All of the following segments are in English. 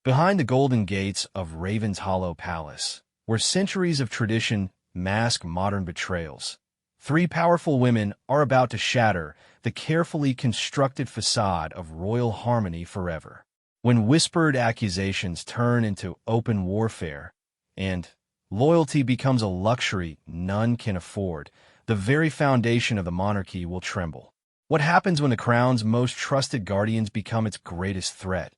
Behind the golden gates of Raven's Hollow Palace, where centuries of tradition mask modern betrayals, three powerful women are about to shatter the carefully constructed facade of royal harmony forever. When whispered accusations turn into open warfare, and loyalty becomes a luxury none can afford, the very foundation of the monarchy will tremble. What happens when the crown's most trusted guardians become its greatest threat?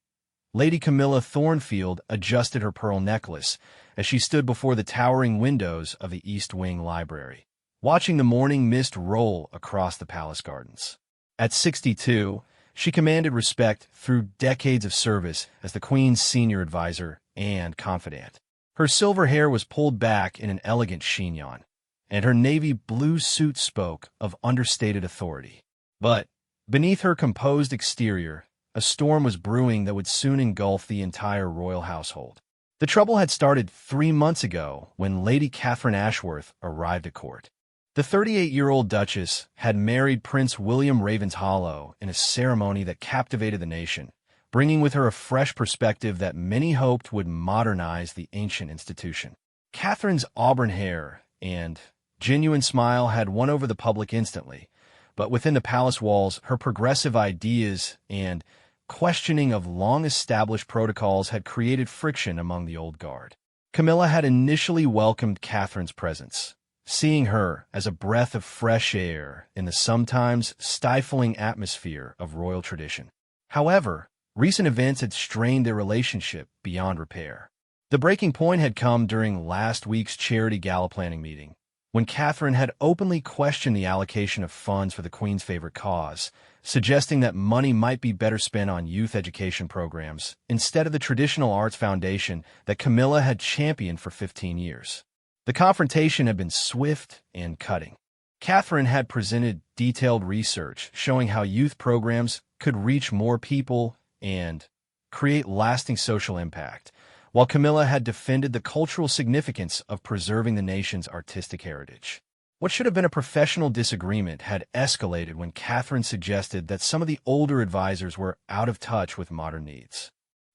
Lady Camilla Thornfield adjusted her pearl necklace as she stood before the towering windows of the East Wing Library, watching the morning mist roll across the palace gardens. At 62, she commanded respect through decades of service as the Queen's senior advisor and confidant. Her silver hair was pulled back in an elegant chignon, and her navy blue suit spoke of understated authority. But beneath her composed exterior, a storm was brewing that would soon engulf the entire royal household. The trouble had started 3 months ago when Lady Catherine Ashworth arrived at court. The 38-year-old Duchess had married Prince William Ravenshollow in a ceremony that captivated the nation, bringing with her a fresh perspective that many hoped would modernize the ancient institution. Catherine's auburn hair and genuine smile had won over the public instantly, but within the palace walls, her progressive ideas and questioning of long-established protocols had created friction among the old guard. Camilla had initially welcomed Catherine's presence, seeing her as a breath of fresh air in the sometimes stifling atmosphere of royal tradition. However, recent events had strained their relationship beyond repair. The breaking point had come during last week's charity gala planning meeting, when Catherine had openly questioned the allocation of funds for the Queen's favorite cause, suggesting that money might be better spent on youth education programs instead of the traditional arts foundation that Camilla had championed for 15 years. The confrontation had been swift and cutting. Catherine had presented detailed research showing how youth programs could reach more people and create lasting social impact, while Camilla had defended the cultural significance of preserving the nation's artistic heritage. What should have been a professional disagreement had escalated when Catherine suggested that some of the older advisors were out of touch with modern needs.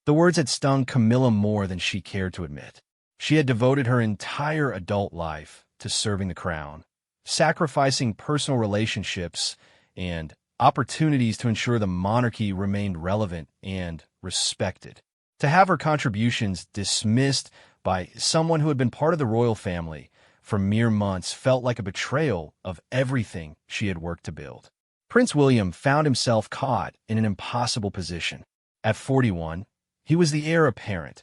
The words had stung Camilla more than she cared to admit. She had devoted her entire adult life to serving the crown, sacrificing personal relationships and opportunities to ensure the monarchy remained relevant and respected. To have her contributions dismissed by someone who had been part of the royal family for mere months felt like a betrayal of everything she had worked to build. Prince William found himself caught in an impossible position. At 41, he was the heir apparent,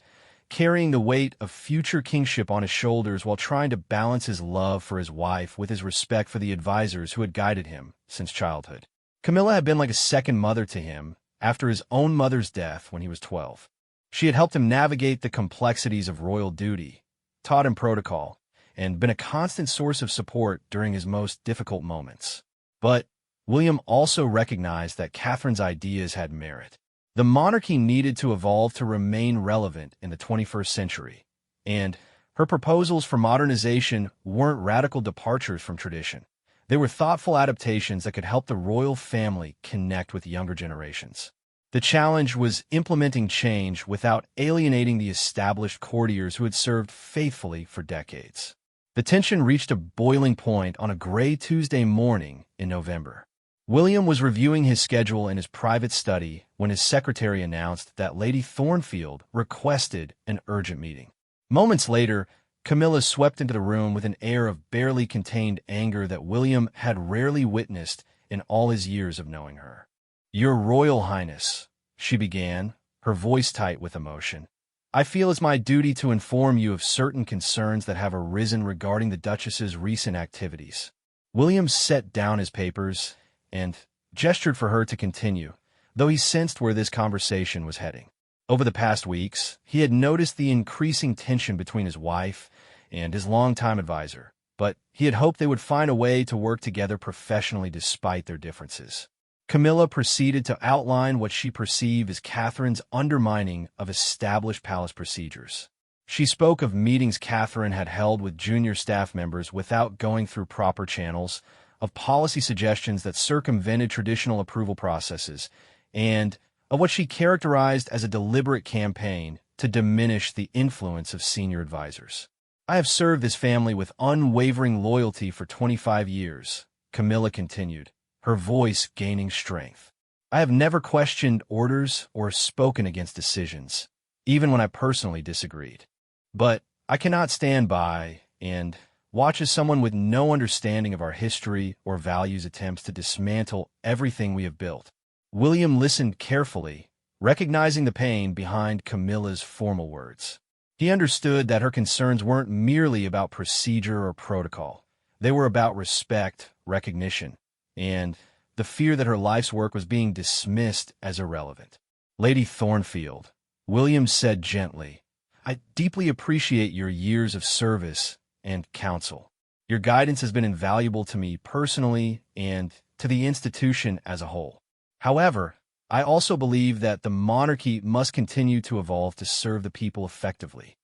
carrying the weight of future kingship on his shoulders while trying to balance his love for his wife with his respect for the advisors who had guided him since childhood. Camilla had been like a second mother to him after his own mother's death when he was 12. She had helped him navigate the complexities of royal duty, taught him protocol, and been a constant source of support during his most difficult moments. But William also recognized that Catherine's ideas had merit. The monarchy needed to evolve to remain relevant in the 21st century, and her proposals for modernization weren't radical departures from tradition. They were thoughtful adaptations that could help the royal family connect with younger generations. The challenge was implementing change without alienating the established courtiers who had served faithfully for decades. The tension reached a boiling point on a gray Tuesday morning in November. William was reviewing his schedule in his private study when his secretary announced that Lady Thornfield requested an urgent meeting. Moments later, Camilla swept into the room with an air of barely contained anger that William had rarely witnessed in all his years of knowing her. "Your Royal Highness," she began, her voice tight with emotion, "I feel it's my duty to inform you of certain concerns that have arisen regarding the Duchess's recent activities." William set down his papers and gestured for her to continue, though he sensed where this conversation was heading. Over the past weeks, he had noticed the increasing tension between his wife and his longtime advisor, but he had hoped they would find a way to work together professionally despite their differences. Camilla proceeded to outline what she perceived as Catherine's undermining of established palace procedures. She spoke of meetings Catherine had held with junior staff members without going through proper channels, of policy suggestions that circumvented traditional approval processes, and of what she characterized as a deliberate campaign to diminish the influence of senior advisors. I have served this family with unwavering loyalty for 25 years, Camilla continued, her voice gaining strength. I have never questioned orders or spoken against decisions, even when I personally disagreed. But I cannot stand by and watch as someone with no understanding of our history or values attempts to dismantle everything we have built. William listened carefully, recognizing the pain behind Camilla's formal words. He understood that her concerns weren't merely about procedure or protocol. They were about respect, recognition, and the fear that her life's work was being dismissed as irrelevant. Lady Thornfield, William said gently, I deeply appreciate your years of service and counsel. Your guidance has been invaluable to me personally and to the institution as a whole. However, I also believe that the monarchy must continue to evolve to serve the people effectively.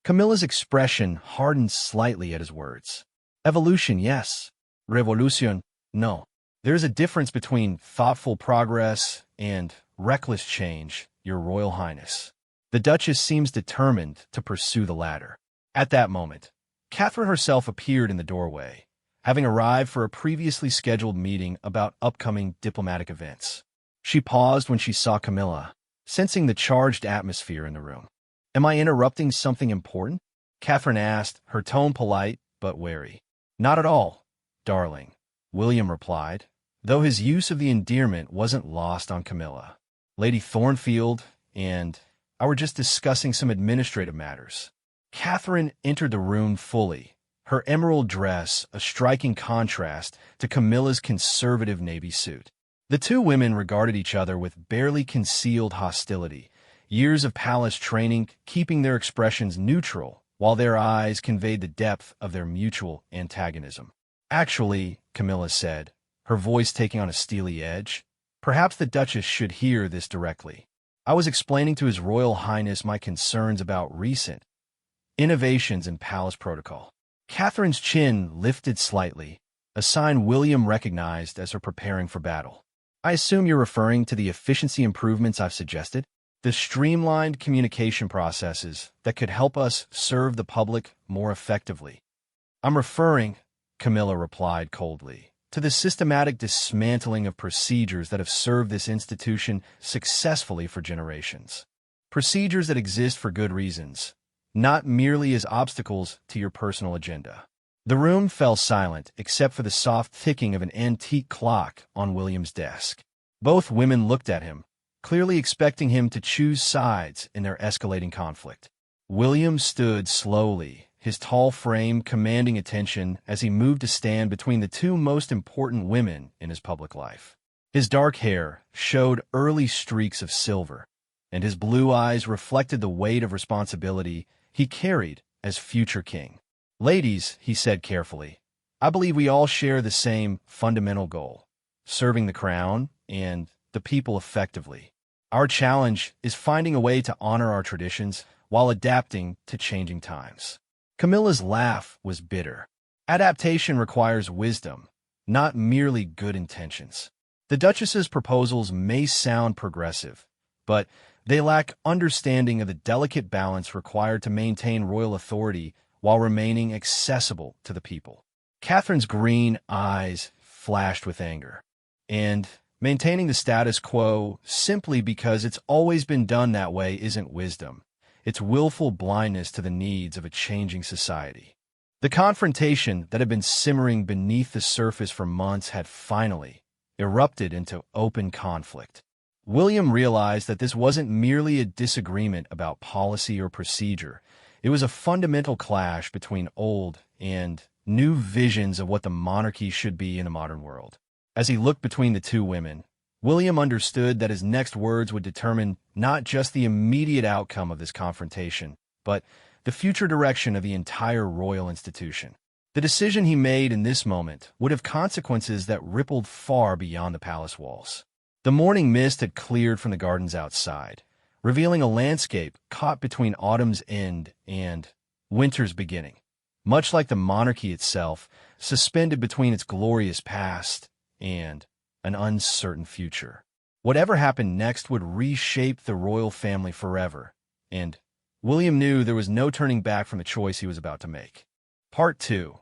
Camilla's expression hardened slightly at his words. Evolution, yes. Revolution, no. There is a difference between thoughtful progress and reckless change, Your Royal Highness. The Duchess seems determined to pursue the latter. At that moment, Catherine herself appeared in the doorway, having arrived for a previously scheduled meeting about upcoming diplomatic events. She paused when she saw Camilla, sensing the charged atmosphere in the room. Am I interrupting something important? Catherine asked, her tone polite but wary. Not at all, darling, William replied, though his use of the endearment wasn't lost on Camilla. Lady Thornfield and I were just discussing some administrative matters. Catherine entered the room fully, her emerald dress a striking contrast to Camilla's conservative navy suit. The two women regarded each other with barely concealed hostility, years of palace training keeping their expressions neutral while their eyes conveyed the depth of their mutual antagonism. Actually, Camilla said, her voice taking on a steely edge, perhaps the Duchess should hear this directly. I was explaining to His Royal Highness my concerns about recent innovations in palace protocol. Catherine's chin lifted slightly, a sign William recognized as her preparing for battle. I assume you're referring to the efficiency improvements I've suggested? The streamlined communication processes that could help us serve the public more effectively. I'm referring, Camilla replied coldly, to the systematic dismantling of procedures that have served this institution successfully for generations. Procedures that exist for good reasons, not merely as obstacles to your personal agenda. The room fell silent except for the soft ticking of an antique clock on William's desk. Both women looked at him, clearly expecting him to choose sides in their escalating conflict. William stood slowly, his tall frame commanding attention as he moved to stand between the two most important women in his public life. His dark hair showed early streaks of silver, and his blue eyes reflected the weight of responsibility he carried as future king. Ladies, he said carefully, I believe we all share the same fundamental goal, serving the crown and the people effectively. Our challenge is finding a way to honor our traditions while adapting to changing times. Camilla's laugh was bitter. Adaptation requires wisdom, not merely good intentions. The Duchess's proposals may sound progressive, but they lack understanding of the delicate balance required to maintain royal authority while remaining accessible to the people. Catherine's green eyes flashed with anger. And maintaining the status quo simply because it's always been done that way isn't wisdom. It's willful blindness to the needs of a changing society. The confrontation that had been simmering beneath the surface for months had finally erupted into open conflict. William realized that this wasn't merely a disagreement about policy or procedure. It was a fundamental clash between old and new visions of what the monarchy should be in the modern world. As he looked between the two women, William understood that his next words would determine not just the immediate outcome of this confrontation, but the future direction of the entire royal institution. The decision he made in this moment would have consequences that rippled far beyond the palace walls. The morning mist had cleared from the gardens outside, revealing a landscape caught between autumn's end and winter's beginning, much like the monarchy itself, suspended between its glorious past and an uncertain future. Whatever happened next would reshape the royal family forever, and William knew there was no turning back from the choice he was about to make. Part 2.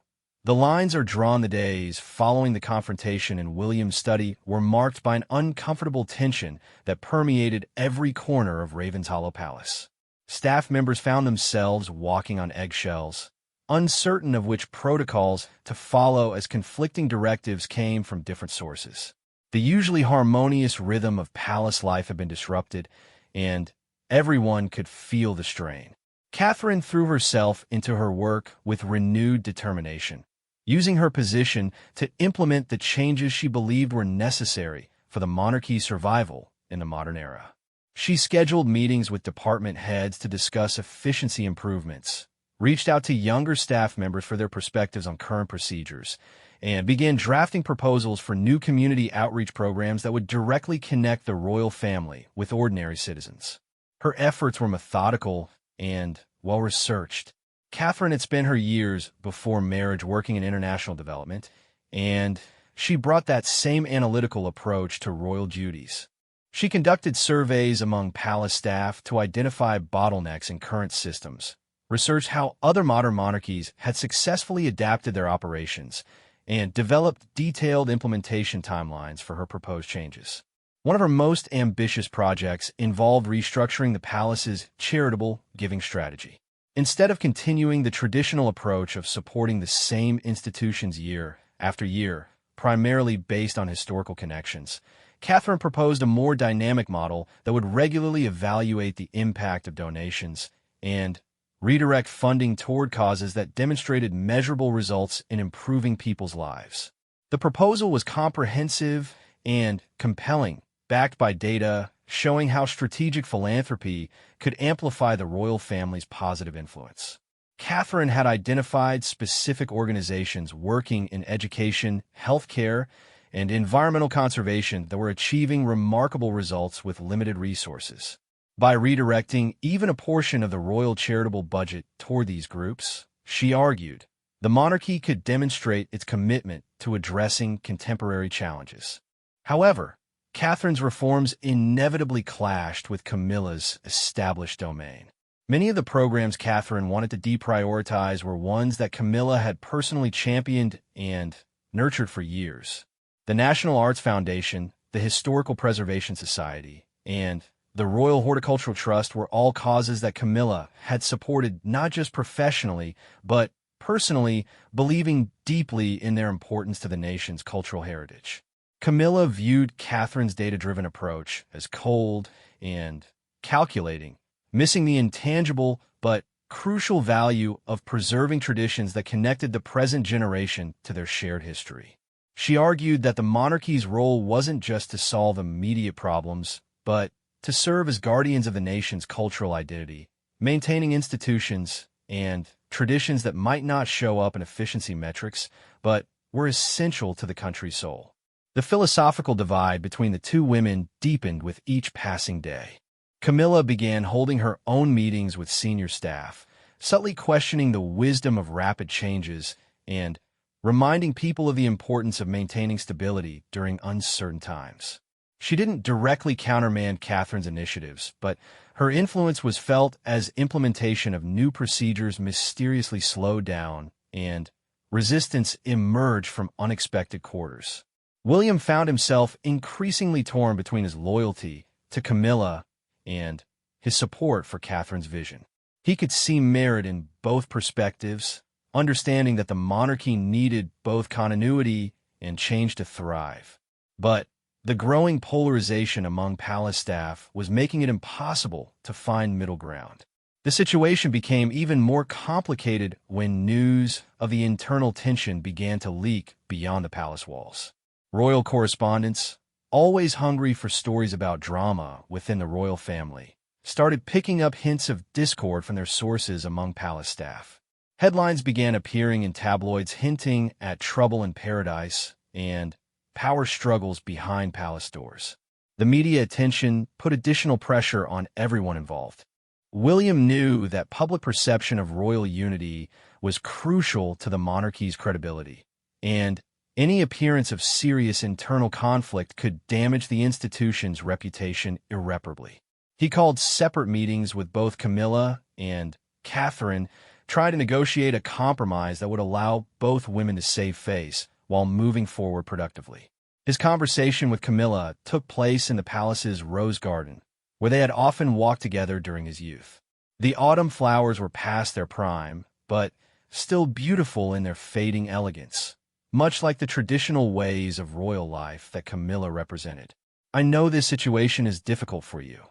The lines are drawn. The days following the confrontation in William's study were marked by an uncomfortable tension that permeated every corner of Ravenshollow Palace. Staff members found themselves walking on eggshells, uncertain of which protocols to follow as conflicting directives came from different sources. The usually harmonious rhythm of palace life had been disrupted, and everyone could feel the strain. Catherine threw herself into her work with renewed determination, using her position to implement the changes she believed were necessary for the monarchy's survival in the modern era. She scheduled meetings with department heads to discuss efficiency improvements, reached out to younger staff members for their perspectives on current procedures, and began drafting proposals for new community outreach programs that would directly connect the royal family with ordinary citizens. Her efforts were methodical and well-researched. Catherine had spent her years before marriage working in international development, and she brought that same analytical approach to royal duties. She conducted surveys among palace staff to identify bottlenecks in current systems, researched how other modern monarchies had successfully adapted their operations, and developed detailed implementation timelines for her proposed changes. One of her most ambitious projects involved restructuring the palace's charitable giving strategy. Instead of continuing the traditional approach of supporting the same institutions year after year, primarily based on historical connections, Catherine proposed a more dynamic model that would regularly evaluate the impact of donations and redirect funding toward causes that demonstrated measurable results in improving people's lives. The proposal was comprehensive and compelling, backed by data showing how strategic philanthropy could amplify the royal family's positive influence. Catherine had identified specific organizations working in education, healthcare, and environmental conservation that were achieving remarkable results with limited resources. By redirecting even a portion of the royal charitable budget toward these groups, she argued, the monarchy could demonstrate its commitment to addressing contemporary challenges. However, Catherine's reforms inevitably clashed with Camilla's established domain. Many of the programs Catherine wanted to deprioritize were ones that Camilla had personally championed and nurtured for years. The National Arts Foundation, the Historical Preservation Society, and the Royal Horticultural Trust were all causes that Camilla had supported not just professionally, but personally, believing deeply in their importance to the nation's cultural heritage. Camilla viewed Catherine's data-driven approach as cold and calculating, missing the intangible but crucial value of preserving traditions that connected the present generation to their shared history. She argued that the monarchy's role wasn't just to solve immediate problems, but to serve as guardians of the nation's cultural identity, maintaining institutions and traditions that might not show up in efficiency metrics, but were essential to the country's soul. The philosophical divide between the two women deepened with each passing day. Camilla began holding her own meetings with senior staff, subtly questioning the wisdom of rapid changes and reminding people of the importance of maintaining stability during uncertain times. She didn't directly countermand Catherine's initiatives, but her influence was felt as implementation of new procedures mysteriously slowed down and resistance emerged from unexpected quarters. William found himself increasingly torn between his loyalty to Camilla and his support for Catherine's vision. He could see merit in both perspectives, understanding that the monarchy needed both continuity and change to thrive. But the growing polarization among palace staff was making it impossible to find middle ground. The situation became even more complicated when news of the internal tension began to leak beyond the palace walls. Royal correspondents, always hungry for stories about drama within the royal family, started picking up hints of discord from their sources among palace staff. Headlines began appearing in tabloids hinting at trouble in paradise and power struggles behind palace doors. The media attention put additional pressure on everyone involved. William knew that public perception of royal unity was crucial to the monarchy's credibility, and any appearance of serious internal conflict could damage the institution's reputation irreparably. He called separate meetings with both Camilla and Catherine, trying to negotiate a compromise that would allow both women to save face while moving forward productively. His conversation with Camilla took place in the palace's rose garden, where they had often walked together during his youth. The autumn flowers were past their prime, but still beautiful in their fading elegance, much like the traditional ways of royal life that Camilla represented. "I know this situation is difficult for you,"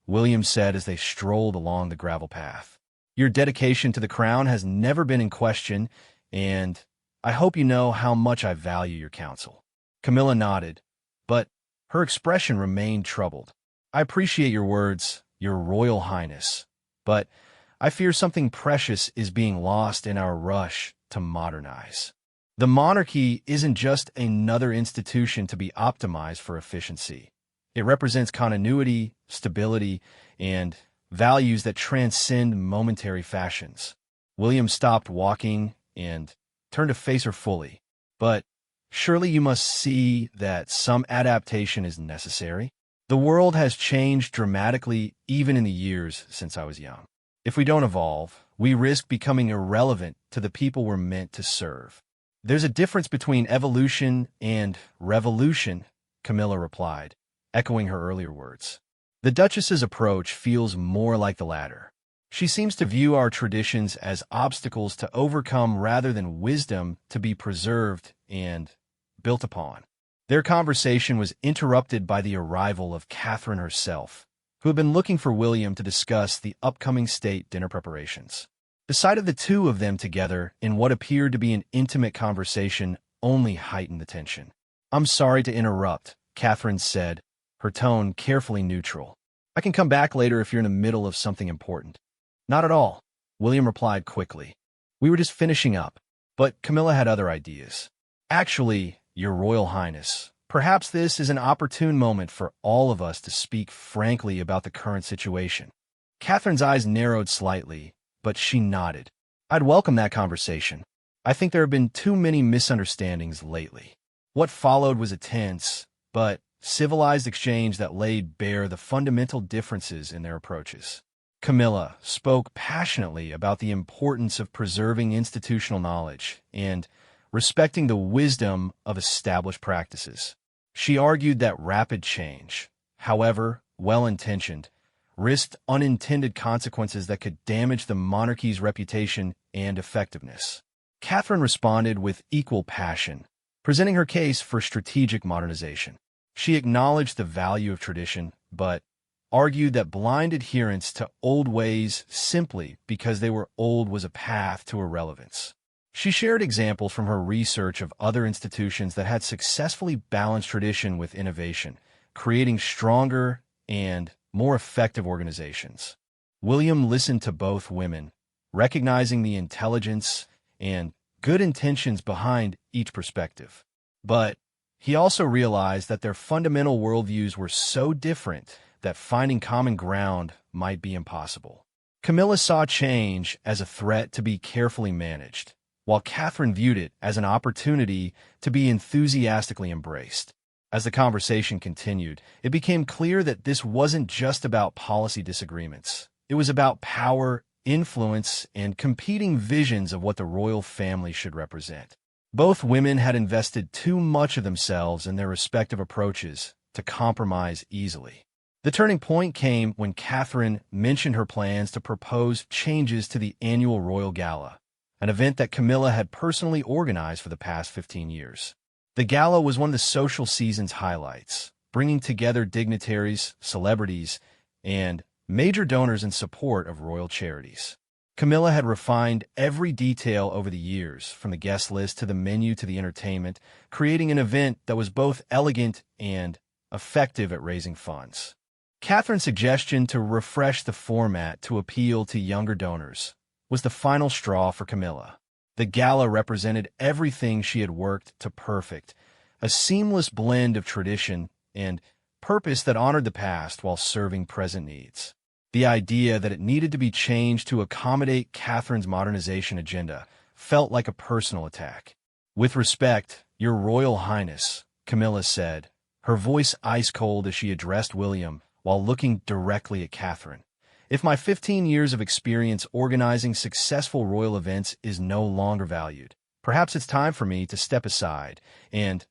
William said as they strolled along the gravel path. "Your dedication to the crown has never been in question, and I hope you know how much I value your counsel." Camilla nodded, but her expression remained troubled. "I appreciate your words, your royal highness, but I fear something precious is being lost in our rush to modernize. The monarchy isn't just another institution to be optimized for efficiency. It represents continuity, stability, and values that transcend momentary fashions." William stopped walking and turned to face her fully. "But surely you must see that some adaptation is necessary? The world has changed dramatically even in the years since I was young. If we don't evolve, we risk becoming irrelevant to the people we're meant to serve." "There's a difference between evolution and revolution," Camilla replied, echoing her earlier words. "The Duchess's approach feels more like the latter. She seems to view our traditions as obstacles to overcome rather than wisdom to be preserved and built upon." Their conversation was interrupted by the arrival of Catherine herself, who had been looking for William to discuss the upcoming state dinner preparations. The sight of the two of them together in what appeared to be an intimate conversation only heightened the tension. "I'm sorry to interrupt," Catherine said, her tone carefully neutral. "I can come back later if you're in the middle of something important." "Not at all," William replied quickly. "We were just finishing up." But Camilla had other ideas. "Actually, Your Royal Highness, perhaps this is an opportune moment for all of us to speak frankly about the current situation." Catherine's eyes narrowed slightly, but she nodded. "I'd welcome that conversation. I think there have been too many misunderstandings lately." What followed was a tense, but civilized exchange that laid bare the fundamental differences in their approaches. Camilla spoke passionately about the importance of preserving institutional knowledge and respecting the wisdom of established practices. She argued that rapid change, however well-intentioned, risked unintended consequences that could damage the monarchy's reputation and effectiveness. Catherine responded with equal passion, presenting her case for strategic modernization. She acknowledged the value of tradition, but argued that blind adherence to old ways simply because they were old was a path to irrelevance. She shared examples from her research of other institutions that had successfully balanced tradition with innovation, creating stronger and more effective organizations. William listened to both women, recognizing the intelligence and good intentions behind each perspective. But he also realized that their fundamental worldviews were so different that finding common ground might be impossible. Camilla saw change as a threat to be carefully managed, while Catherine viewed it as an opportunity to be enthusiastically embraced. As the conversation continued, it became clear that this wasn't just about policy disagreements. It was about power, influence, and competing visions of what the royal family should represent. Both women had invested too much of themselves in their respective approaches to compromise easily. The turning point came when Catherine mentioned her plans to propose changes to the annual Royal Gala, an event that Camilla had personally organized for the past 15 years. The gala was one of the social season's highlights, bringing together dignitaries, celebrities, and major donors in support of royal charities. Camilla had refined every detail over the years, from the guest list to the menu to the entertainment, creating an event that was both elegant and effective at raising funds. Catherine's suggestion to refresh the format to appeal to younger donors was the final straw for Camilla. The gala represented everything she had worked to perfect, a seamless blend of tradition and purpose that honored the past while serving present needs. The idea that it needed to be changed to accommodate Catherine's modernization agenda felt like a personal attack. "With respect, Your Royal Highness," Camilla said, her voice ice-cold as she addressed William, while looking directly at Catherine. If my 15 years of experience organizing successful royal events is no longer valued, perhaps it's time for me to step aside and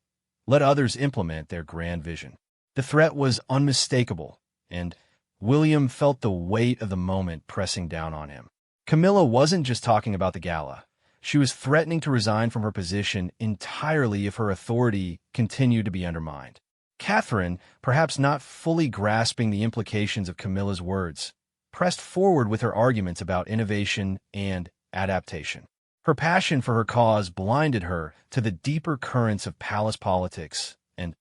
let others implement their grand vision. The threat was unmistakable, and William felt the weight of the moment pressing down on him. Camilla wasn't just talking about the gala. She was threatening to resign from her position entirely if her authority continued to be undermined. Catherine, perhaps not fully grasping the implications of Camilla's words, pressed forward with her arguments about innovation and adaptation. Her passion for her cause blinded her to the deeper currents of palace politics and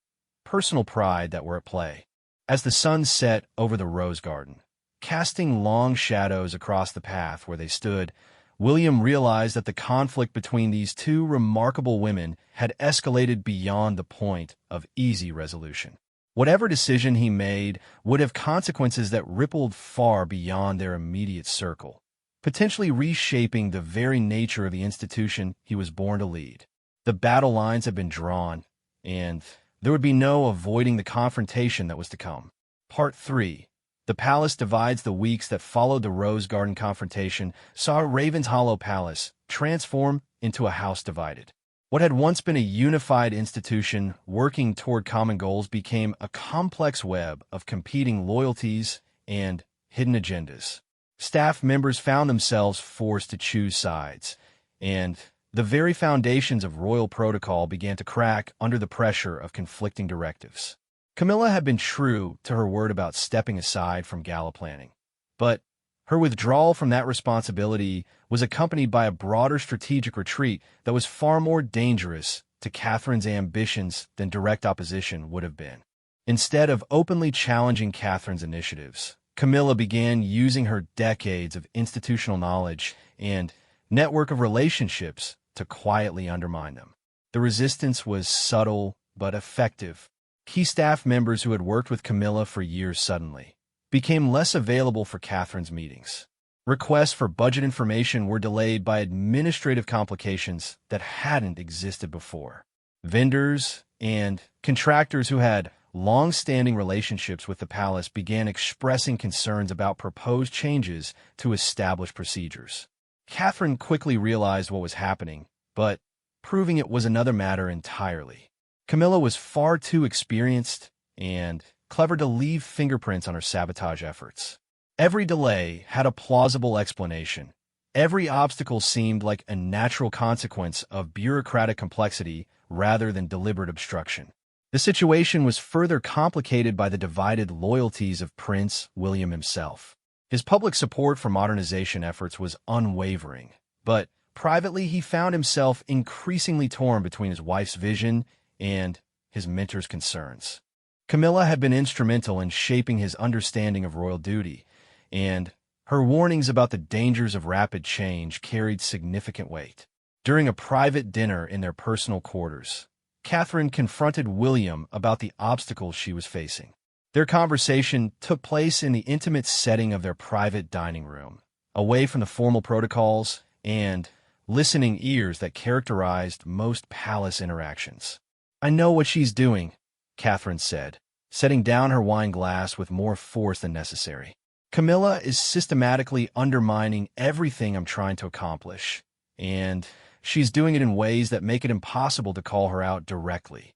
personal pride that were at play. As the sun set over the rose garden, casting long shadows across the path where they stood, William realized that the conflict between these two remarkable women had escalated beyond the point of easy resolution. Whatever decision he made would have consequences that rippled far beyond their immediate circle, potentially reshaping the very nature of the institution he was born to lead. The battle lines had been drawn, and there would be no avoiding the confrontation that was to come. Part 3. The palace divides. The weeks that followed the Rose Garden confrontation saw Raven's Hollow Palace transform into a house divided. What had once been a unified institution working toward common goals became a complex web of competing loyalties and hidden agendas. Staff members found themselves forced to choose sides, and the very foundations of royal protocol began to crack under the pressure of conflicting directives. Camilla had been true to her word about stepping aside from gala planning, but her withdrawal from that responsibility was accompanied by a broader strategic retreat that was far more dangerous to Catherine's ambitions than direct opposition would have been. Instead of openly challenging Catherine's initiatives, Camilla began using her decades of institutional knowledge and network of relationships to quietly undermine them. The resistance was subtle but effective. Key staff members who had worked with Camilla for years suddenly became less available for Catherine's meetings. Requests for budget information were delayed by administrative complications that hadn't existed before. Vendors and contractors who had long-standing relationships with the palace began expressing concerns about proposed changes to established procedures. Catherine quickly realized what was happening, but proving it was another matter entirely. Camilla was far too experienced and clever to leave fingerprints on her sabotage efforts. Every delay had a plausible explanation. Every obstacle seemed like a natural consequence of bureaucratic complexity rather than deliberate obstruction. The situation was further complicated by the divided loyalties of Prince William himself. His public support for modernization efforts was unwavering, but privately he found himself increasingly torn between his wife's vision and his mentor's concerns. Camilla had been instrumental in shaping his understanding of royal duty, and her warnings about the dangers of rapid change carried significant weight. During a private dinner in their personal quarters, Catherine confronted William about the obstacles she was facing. Their conversation took place in the intimate setting of their private dining room, away from the formal protocols and listening ears that characterized most palace interactions. "I know what she's doing," Catherine said, setting down her wine glass with more force than necessary. "Camilla is systematically undermining everything I'm trying to accomplish, and she's doing it in ways that make it impossible to call her out directly."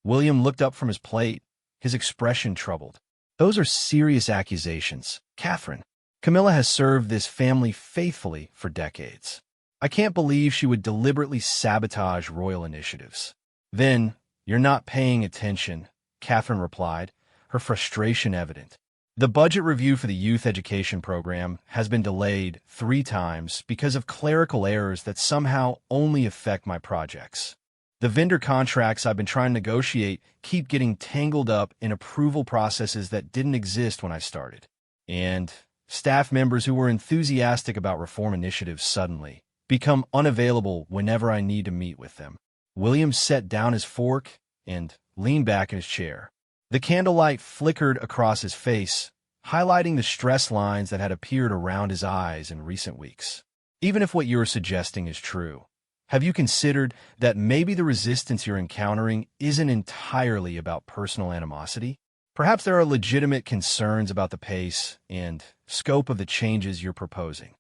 William looked up from his plate, his expression troubled. "Those are serious accusations, Catherine. Camilla has served this family faithfully for decades. I can't believe she would deliberately sabotage royal initiatives." "Then you're not paying attention," Catherine replied, her frustration evident. "The budget review for the youth education program has been delayed 3 times because of clerical errors that somehow only affect my projects. The vendor contracts I've been trying to negotiate keep getting tangled up in approval processes that didn't exist when I started. And staff members who were enthusiastic about reform initiatives suddenly become unavailable whenever I need to meet with them." William set down his fork and leaned back in his chair. The candlelight flickered across his face, highlighting the stress lines that had appeared around his eyes in recent weeks. "Even if what you're suggesting is true, have you considered that maybe the resistance you're encountering isn't entirely about personal animosity? Perhaps there are legitimate concerns about the pace and scope of the changes you're proposing.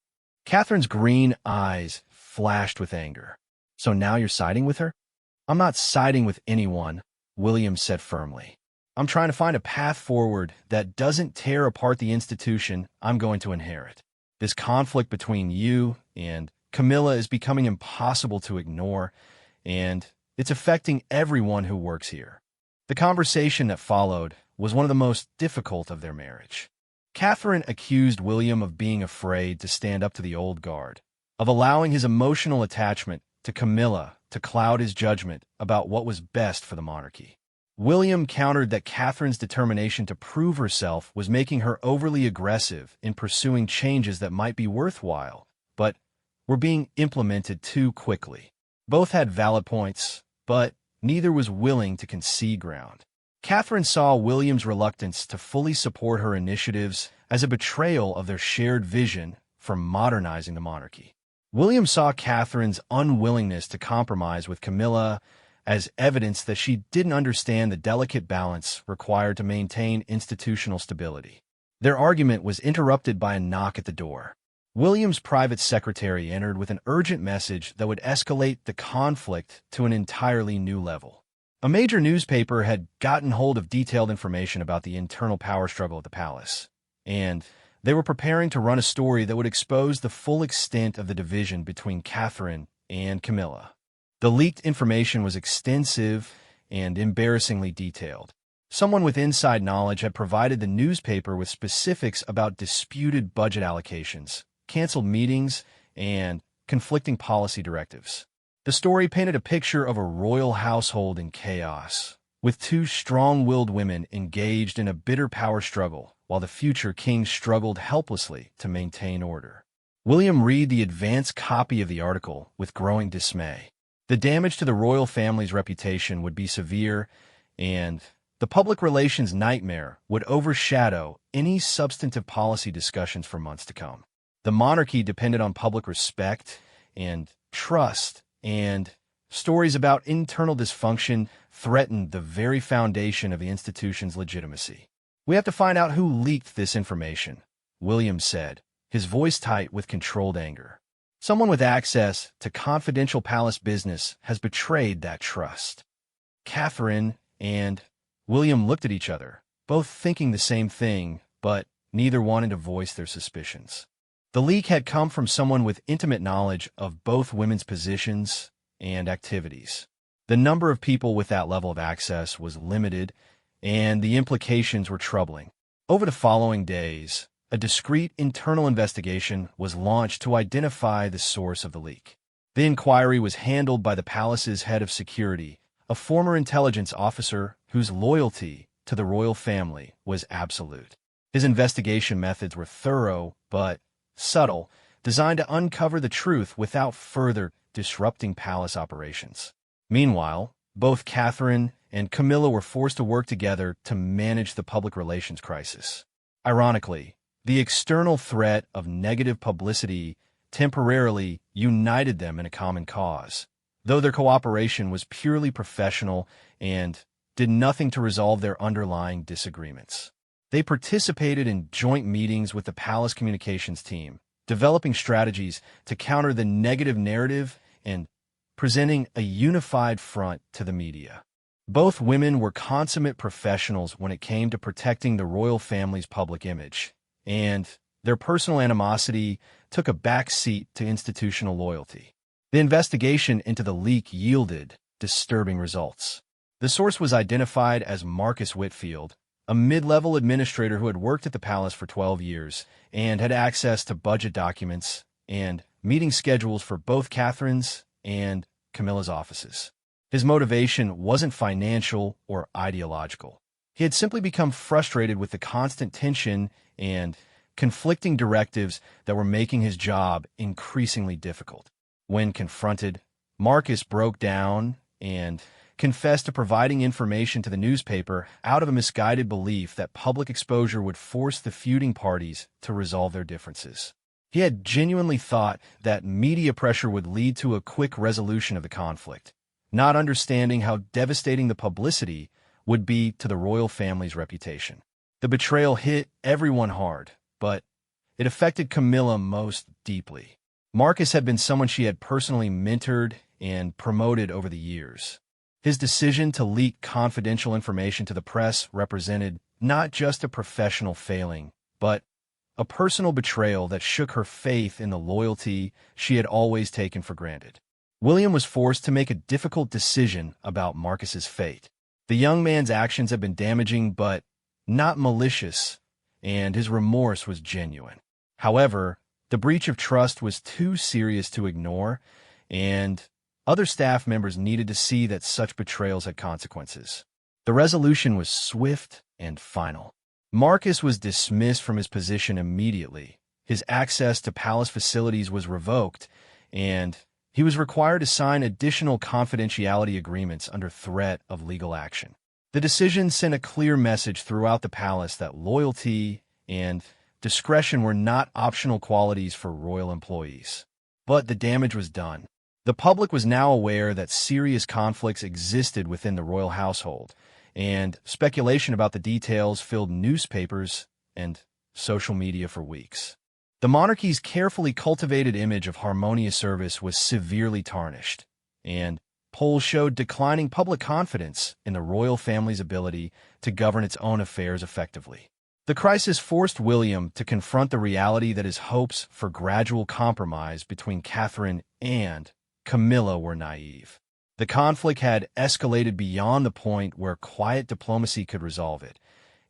Catherine's green eyes flashed with anger. So now you're siding with her? I'm not siding with anyone, William said firmly. I'm trying to find a path forward that doesn't tear apart the institution I'm going to inherit. This conflict between you and Camilla is becoming impossible to ignore, and it's affecting everyone who works here. The conversation that followed was one of the most difficult of their marriage. Catherine accused William of being afraid to stand up to the old guard, of allowing his emotional attachment to Camilla to cloud his judgment about what was best for the monarchy. William countered that Catherine's determination to prove herself was making her overly aggressive in pursuing changes that might be worthwhile, but were being implemented too quickly. Both had valid points, but neither was willing to concede ground. Catherine saw William's reluctance to fully support her initiatives as a betrayal of their shared vision for modernizing the monarchy. William saw Catherine's unwillingness to compromise with Camilla as evidence that she didn't understand the delicate balance required to maintain institutional stability. Their argument was interrupted by a knock at the door. William's private secretary entered with an urgent message that would escalate the conflict to an entirely new level. A major newspaper had gotten hold of detailed information about the internal power struggle at the palace, and they were preparing to run a story that would expose the full extent of the division between Catherine and Camilla. The leaked information was extensive and embarrassingly detailed. Someone with inside knowledge had provided the newspaper with specifics about disputed budget allocations, canceled meetings, and conflicting policy directives. The story painted a picture of a royal household in chaos, with two strong-willed women engaged in a bitter power struggle, while the future king struggled helplessly to maintain order. William read the advance copy of the article with growing dismay. The damage to the royal family's reputation would be severe, and the public relations nightmare would overshadow any substantive policy discussions for months to come. The monarchy depended on public respect and trust, and stories about internal dysfunction threatened the very foundation of the institution's legitimacy. We have to find out who leaked this information, William said, his voice tight with controlled anger. Someone with access to confidential palace business has betrayed that trust. Catherine and William looked at each other, both thinking the same thing, but neither wanted to voice their suspicions. The leak had come from someone with intimate knowledge of both women's positions and activities. The number of people with that level of access was limited, and the implications were troubling. Over the following days, a discreet internal investigation was launched to identify the source of the leak. The inquiry was handled by the palace's head of security, a former intelligence officer whose loyalty to the royal family was absolute. His investigation methods were thorough but subtle, designed to uncover the truth without further disrupting palace operations. Meanwhile, both Catherine and Camilla were forced to work together to manage the public relations crisis. Ironically, the external threat of negative publicity temporarily united them in a common cause, though their cooperation was purely professional and did nothing to resolve their underlying disagreements. They participated in joint meetings with the palace communications team, developing strategies to counter the negative narrative and presenting a unified front to the media. Both women were consummate professionals when it came to protecting the royal family's public image, and their personal animosity took a back seat to institutional loyalty. The investigation into the leak yielded disturbing results. The source was identified as Marcus Whitfield, a mid-level administrator who had worked at the palace for 12 years and had access to budget documents and meeting schedules for both Catherine's and Camilla's offices. His motivation wasn't financial or ideological. He had simply become frustrated with the constant tension and conflicting directives that were making his job increasingly difficult. When confronted, Marcus broke down and confessed to providing information to the newspaper out of a misguided belief that public exposure would force the feuding parties to resolve their differences. He had genuinely thought that media pressure would lead to a quick resolution of the conflict, not understanding how devastating the publicity would be to the royal family's reputation. The betrayal hit everyone hard, but it affected Camilla most deeply. Marcus had been someone she had personally mentored and promoted over the years. His decision to leak confidential information to the press represented not just a professional failing, but a personal betrayal that shook her faith in the loyalty she had always taken for granted. William was forced to make a difficult decision about Marcus's fate. The young man's actions had been damaging but not malicious, and his remorse was genuine. However, the breach of trust was too serious to ignore, and other staff members needed to see that such betrayals had consequences. The resolution was swift and final. Marcus was dismissed from his position immediately. His access to palace facilities was revoked, and he was required to sign additional confidentiality agreements under threat of legal action. The decision sent a clear message throughout the palace that loyalty and discretion were not optional qualities for royal employees. But the damage was done. The public was now aware that serious conflicts existed within the royal household, and speculation about the details filled newspapers and social media for weeks. The monarchy's carefully cultivated image of harmonious service was severely tarnished, and polls showed declining public confidence in the royal family's ability to govern its own affairs effectively. The crisis forced William to confront the reality that his hopes for gradual compromise between Catherine and Camilla were naive. The conflict had escalated beyond the point where quiet diplomacy could resolve it,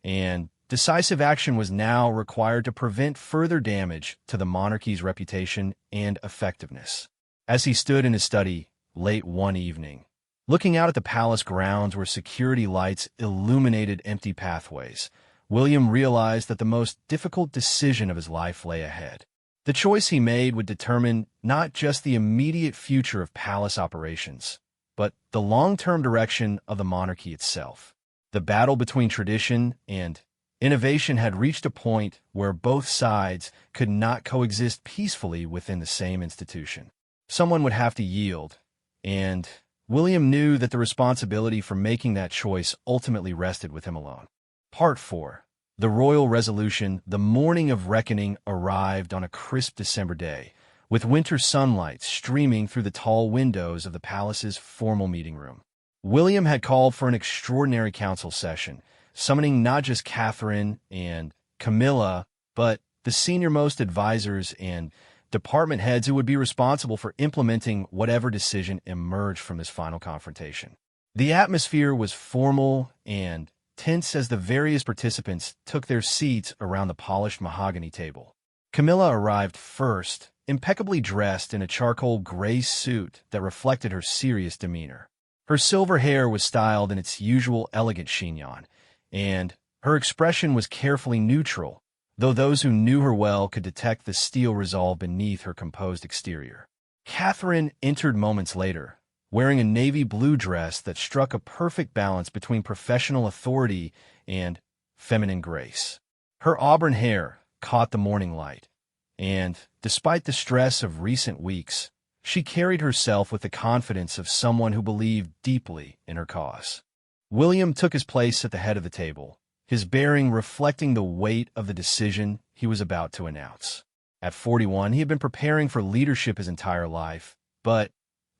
and decisive action was now required to prevent further damage to the monarchy's reputation and effectiveness. As he stood in his study late one evening, looking out at the palace grounds where security lights illuminated empty pathways, William realized that the most difficult decision of his life lay ahead. The choice he made would determine not just the immediate future of palace operations, but the long-term direction of the monarchy itself. The battle between tradition and innovation had reached a point where both sides could not coexist peacefully within the same institution. Someone would have to yield, and William knew that the responsibility for making that choice ultimately rested with him alone. Part 4. The royal resolution. The morning of reckoning arrived on a crisp December day, with winter sunlight streaming through the tall windows of the palace's formal meeting room. William had called for an extraordinary council session, summoning not just Catherine and Camilla, but the senior-most advisors and department heads who would be responsible for implementing whatever decision emerged from this final confrontation. The atmosphere was formal and tense as the various participants took their seats around the polished mahogany table. Camilla arrived first, impeccably dressed in a charcoal gray suit that reflected her serious demeanor. Her silver hair was styled in its usual elegant chignon, and her expression was carefully neutral, though those who knew her well could detect the steel resolve beneath her composed exterior. Catherine entered moments later, wearing a navy blue dress that struck a perfect balance between professional authority and feminine grace. Her auburn hair caught the morning light, and despite the stress of recent weeks, she carried herself with the confidence of someone who believed deeply in her cause. William took his place at the head of the table, his bearing reflecting the weight of the decision he was about to announce. At 41, he had been preparing for leadership his entire life, but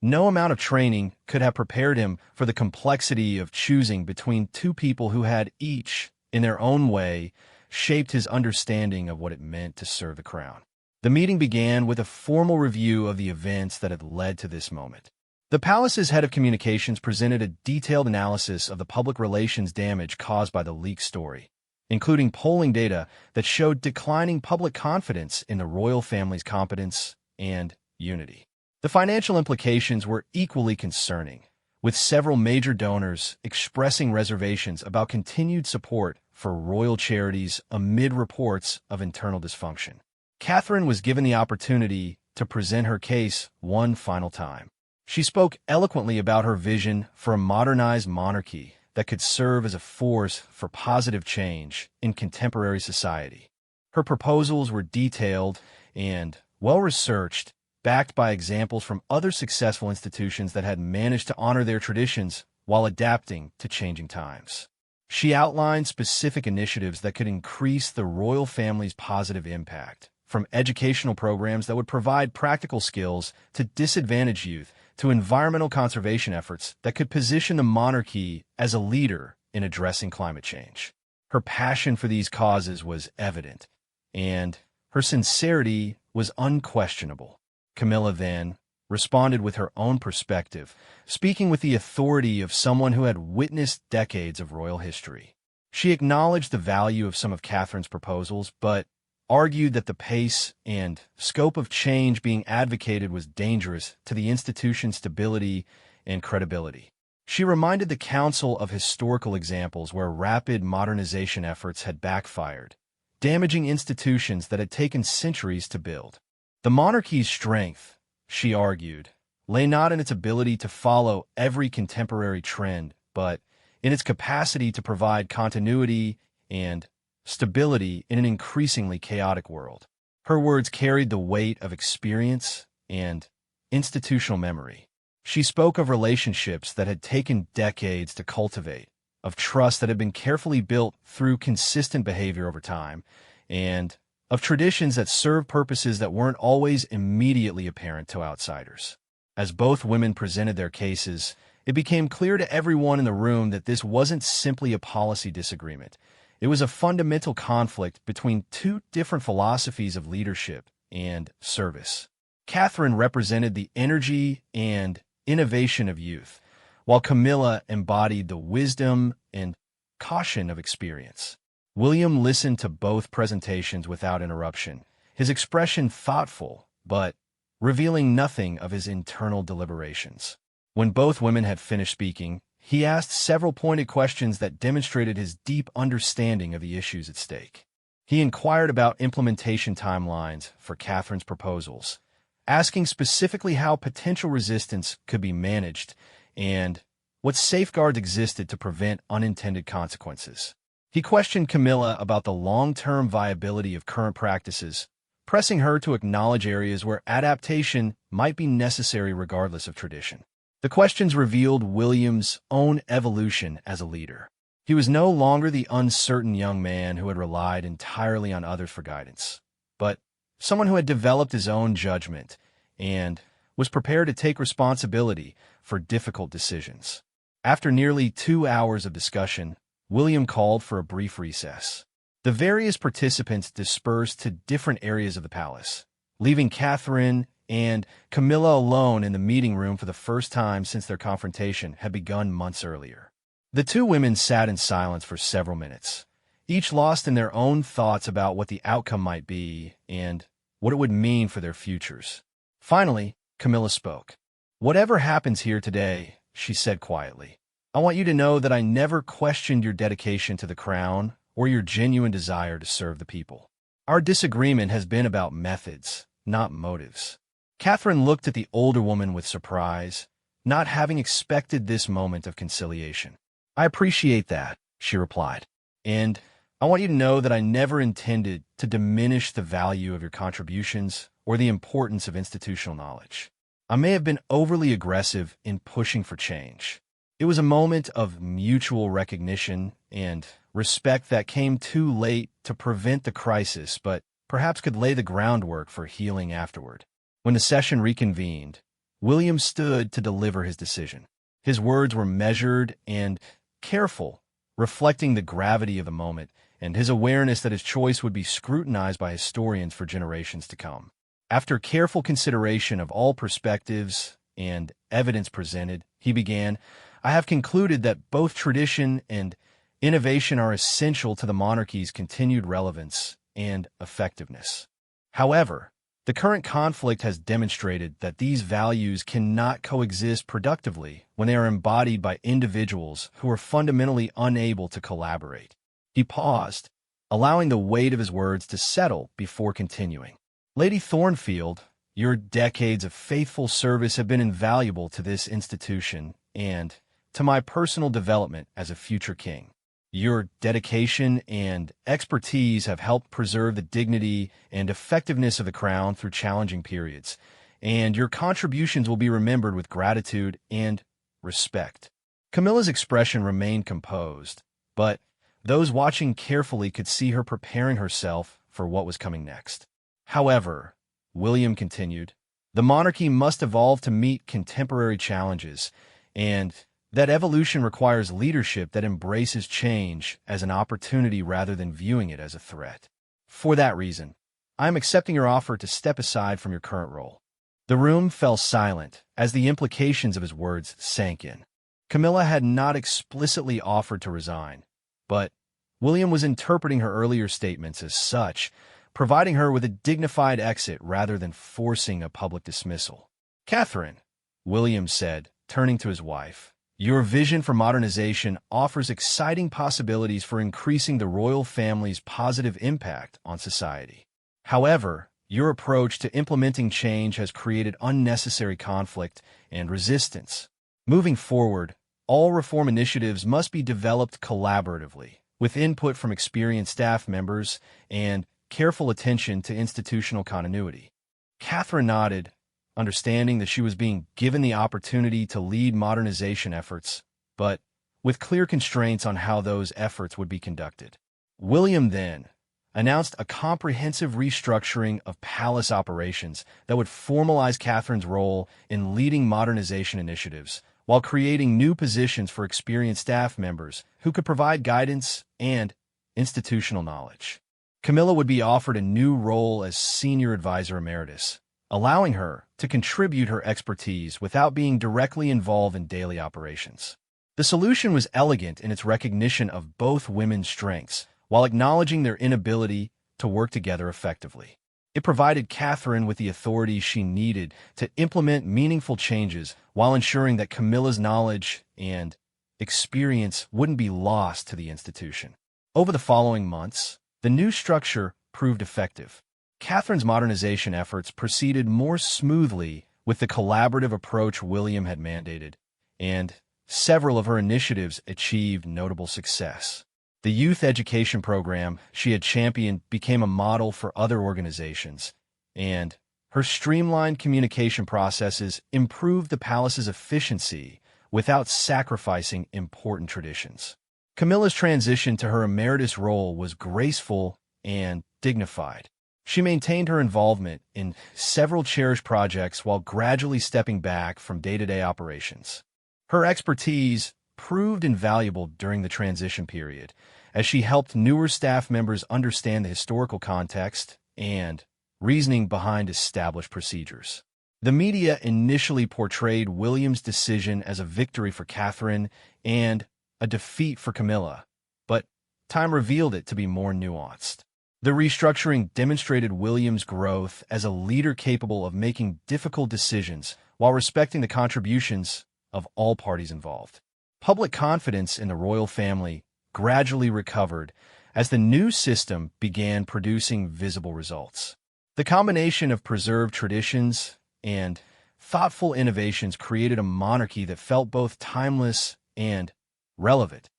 no amount of training could have prepared him for the complexity of choosing between two people who had each, in their own way, shaped his understanding of what it meant to serve the crown. The meeting began with a formal review of the events that had led to this moment. The palace's head of communications presented a detailed analysis of the public relations damage caused by the leaked story, including polling data that showed declining public confidence in the royal family's competence and unity. The financial implications were equally concerning, with several major donors expressing reservations about continued support for royal charities amid reports of internal dysfunction. Catherine was given the opportunity to present her case one final time. She spoke eloquently about her vision for a modernized monarchy that could serve as a force for positive change in contemporary society. Her proposals were detailed and well-researched, backed by examples from other successful institutions that had managed to honor their traditions while adapting to changing times. She outlined specific initiatives that could increase the royal family's positive impact, from educational programs that would provide practical skills to disadvantaged youth, to environmental conservation efforts that could position the monarchy as a leader in addressing climate change. Her passion for these causes was evident, and her sincerity was unquestionable. Camilla then responded with her own perspective, speaking with the authority of someone who had witnessed decades of royal history. She acknowledged the value of some of Catherine's proposals, but argued that the pace and scope of change being advocated was dangerous to the institution's stability and credibility. She reminded the council of historical examples where rapid modernization efforts had backfired, damaging institutions that had taken centuries to build. The monarchy's strength, she argued, lay not in its ability to follow every contemporary trend, but in its capacity to provide continuity and stability in an increasingly chaotic world. Her words carried the weight of experience and institutional memory. She spoke of relationships that had taken decades to cultivate, of trust that had been carefully built through consistent behavior over time, and of traditions that served purposes that weren't always immediately apparent to outsiders. As both women presented their cases, it became clear to everyone in the room that this wasn't simply a policy disagreement. It was a fundamental conflict between two different philosophies of leadership and service. Catherine represented the energy and innovation of youth, while Camilla embodied the wisdom and caution of experience. William listened to both presentations without interruption, his expression thoughtful, but revealing nothing of his internal deliberations. When both women had finished speaking, he asked several pointed questions that demonstrated his deep understanding of the issues at stake. He inquired about implementation timelines for Catherine's proposals, asking specifically how potential resistance could be managed and what safeguards existed to prevent unintended consequences. He questioned Camilla about the long-term viability of current practices, pressing her to acknowledge areas where adaptation might be necessary regardless of tradition. The questions revealed William's own evolution as a leader. He was no longer the uncertain young man who had relied entirely on others for guidance, but someone who had developed his own judgment and was prepared to take responsibility for difficult decisions. After nearly 2 hours of discussion, William called for a brief recess. The various participants dispersed to different areas of the palace, leaving Catherine and Camilla alone in the meeting room for the first time since their confrontation had begun months earlier. The two women sat in silence for several minutes, each lost in their own thoughts about what the outcome might be and what it would mean for their futures. Finally, Camilla spoke. "Whatever happens here today," she said quietly, "I want you to know that I never questioned your dedication to the crown or your genuine desire to serve the people. Our disagreement has been about methods, not motives." Catherine looked at the older woman with surprise, not having expected this moment of conciliation. "I appreciate that," she replied, "and I want you to know that I never intended to diminish the value of your contributions or the importance of institutional knowledge. I may have been overly aggressive in pushing for change. It was a moment of mutual recognition and respect that came too late to prevent the crisis, but perhaps could lay the groundwork for healing afterward." When the session reconvened, William stood to deliver his decision. His words were measured and careful, reflecting the gravity of the moment and his awareness that his choice would be scrutinized by historians for generations to come. After careful consideration of all perspectives and evidence presented, he began, "I have concluded that both tradition and innovation are essential to the monarchy's continued relevance and effectiveness. However, the current conflict has demonstrated that these values cannot coexist productively when they are embodied by individuals who are fundamentally unable to collaborate." He paused, allowing the weight of his words to settle before continuing. "Lady Thornfield, your decades of faithful service have been invaluable to this institution and to my personal development as a future king. Your dedication and expertise have helped preserve the dignity and effectiveness of the crown through challenging periods, and your contributions will be remembered with gratitude and respect. Camilla's expression remained composed, but those watching carefully could see her preparing herself for what was coming next. However, William continued, the monarchy must evolve to meet contemporary challenges, and that evolution requires leadership that embraces change as an opportunity rather than viewing it as a threat. For that reason, I am accepting your offer to step aside from your current role. The room fell silent as the implications of his words sank in. Camilla had not explicitly offered to resign, but William was interpreting her earlier statements as such, providing her with a dignified exit rather than forcing a public dismissal. Catherine, William said, turning to his wife, your vision for modernization offers exciting possibilities for increasing the royal family's positive impact on society. However, your approach to implementing change has created unnecessary conflict and resistance. Moving forward, all reform initiatives must be developed collaboratively, with input from experienced staff members and careful attention to institutional continuity. Catherine nodded, understanding that she was being given the opportunity to lead modernization efforts, but with clear constraints on how those efforts would be conducted. William then announced a comprehensive restructuring of palace operations that would formalize Catherine's role in leading modernization initiatives, while creating new positions for experienced staff members who could provide guidance and institutional knowledge. Camilla would be offered a new role as Senior Advisor Emeritus, allowing her to contribute her expertise without being directly involved in daily operations. The solution was elegant in its recognition of both women's strengths, while acknowledging their inability to work together effectively. It provided Catherine with the authority she needed to implement meaningful changes while ensuring that Camilla's knowledge and experience wouldn't be lost to the institution. Over the following months, the new structure proved effective. Catherine's modernization efforts proceeded more smoothly with the collaborative approach William had mandated, and several of her initiatives achieved notable success. The youth education program she had championed became a model for other organizations, and her streamlined communication processes improved the palace's efficiency without sacrificing important traditions. Camilla's transition to her emeritus role was graceful and dignified. She maintained her involvement in several cherished projects while gradually stepping back from day-to-day operations. Her expertise proved invaluable during the transition period, as she helped newer staff members understand the historical context and reasoning behind established procedures. The media initially portrayed William's decision as a victory for Catherine and a defeat for Camilla, but time revealed it to be more nuanced. The restructuring demonstrated William's growth as a leader capable of making difficult decisions while respecting the contributions of all parties involved. Public confidence in the royal family gradually recovered as the new system began producing visible results. The combination of preserved traditions and thoughtful innovations created a monarchy that felt both timeless and relevant,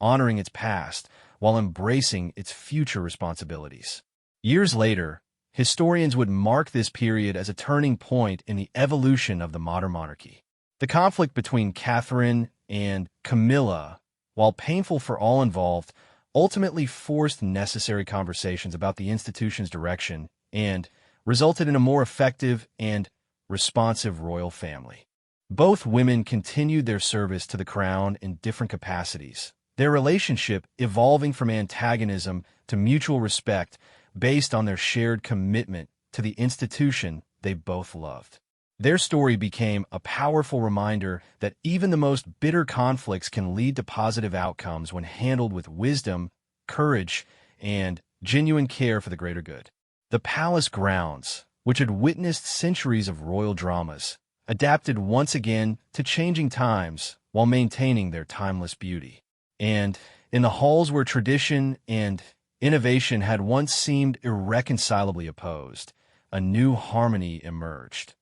honoring its past while embracing its future responsibilities. Years later, historians would mark this period as a turning point in the evolution of the modern monarchy. The conflict between Catherine and Camilla, while painful for all involved, ultimately forced necessary conversations about the institution's direction and resulted in a more effective and responsive royal family. Both women continued their service to the crown in different capacities, their relationship evolving from antagonism to mutual respect based on their shared commitment to the institution they both loved. Their story became a powerful reminder that even the most bitter conflicts can lead to positive outcomes when handled with wisdom, courage, and genuine care for the greater good. The palace grounds, which had witnessed centuries of royal dramas, adapted once again to changing times while maintaining their timeless beauty. And in the halls where tradition and innovation had once seemed irreconcilably opposed, a new harmony emerged,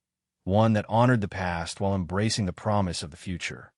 one that honored the past while embracing the promise of the future.